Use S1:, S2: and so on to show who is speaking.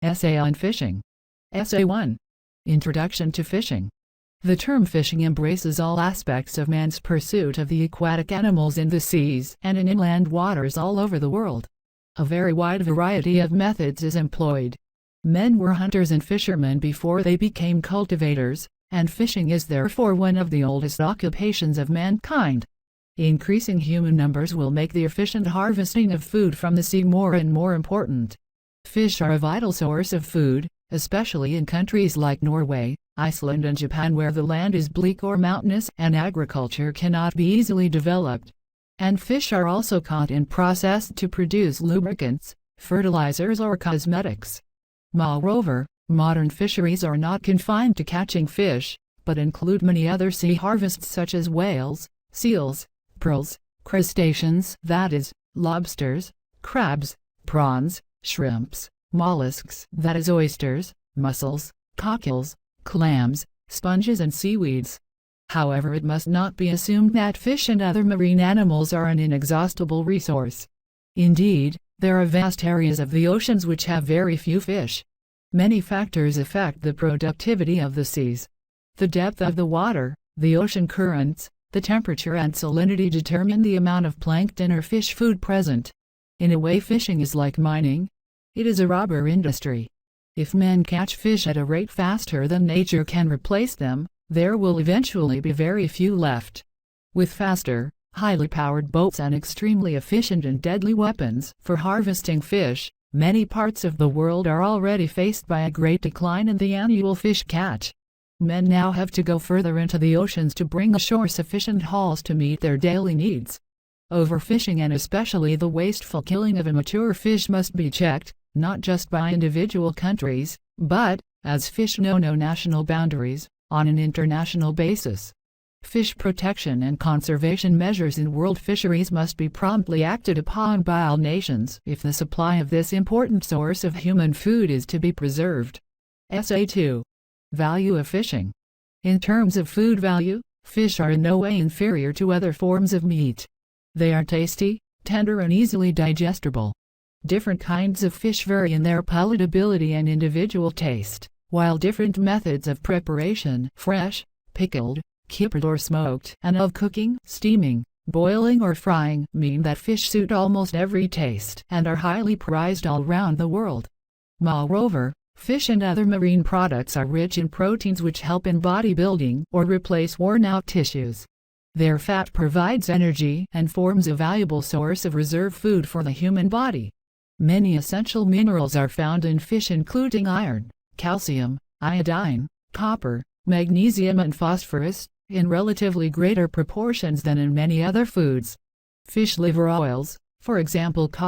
S1: Essay on Fishing. Essay 1. Introduction to Fishing. The term fishing embraces all aspects of man's pursuit of the aquatic animals in the seas and in inland waters all over the world. A very wide variety of methods is employed. Men were hunters and fishermen before they became cultivators, and fishing is therefore one of the oldest occupations of mankind. Increasing human numbers will make the efficient harvesting of food from the sea more and more important. Fish are a vital source of food, especially in countries like Norway, Iceland and Japan where the land is bleak or mountainous and agriculture cannot be easily developed. And fish are also caught and processed to produce lubricants, fertilizers or cosmetics. Moreover, modern fisheries are not confined to catching fish, but include many other sea harvests such as whales, seals, pearls, crustaceans, that is, lobsters, crabs, prawns, shrimps, mollusks, that is oysters, mussels, cockles, clams, sponges and seaweeds. However, it must not be assumed that fish and other marine animals are an inexhaustible resource. Indeed, there are vast areas of the oceans which have very few fish. Many factors affect the productivity of the seas. The depth of the water, the ocean currents, the temperature and salinity determine the amount of plankton or fish food present. In a way, fishing is like mining. It is a robber industry. If men catch fish at a rate faster than nature can replace them, there will eventually be very few left. With faster, highly powered boats and extremely efficient and deadly weapons for harvesting fish, many parts of the world are already faced by a great decline in the annual fish catch. Men now have to go further into the oceans to bring ashore sufficient hauls to meet their daily needs. Overfishing and especially the wasteful killing of immature fish must be checked, not just by individual countries, but, as fish know no national boundaries, on an international basis. Fish protection and conservation measures in world fisheries must be promptly acted upon by all nations if the supply of this important source of human food is to be preserved. Essay 2. Value of Fishing. In terms of food value, fish are in no way inferior to other forms of meat. They are tasty, tender and easily digestible. Different kinds of fish vary in their palatability and individual taste, while different methods of preparation, fresh, pickled, kippered or smoked, and of cooking, steaming, boiling or frying, mean that fish suit almost every taste and are highly prized all round the world. Moreover, fish and other marine products are rich in proteins which help in bodybuilding or replace worn-out tissues. Their fat provides energy and forms a valuable source of reserve food for the human body. Many essential minerals are found in fish including iron, calcium, iodine, copper, magnesium and phosphorus, in relatively greater proportions than in many other foods. Fish liver oils, for example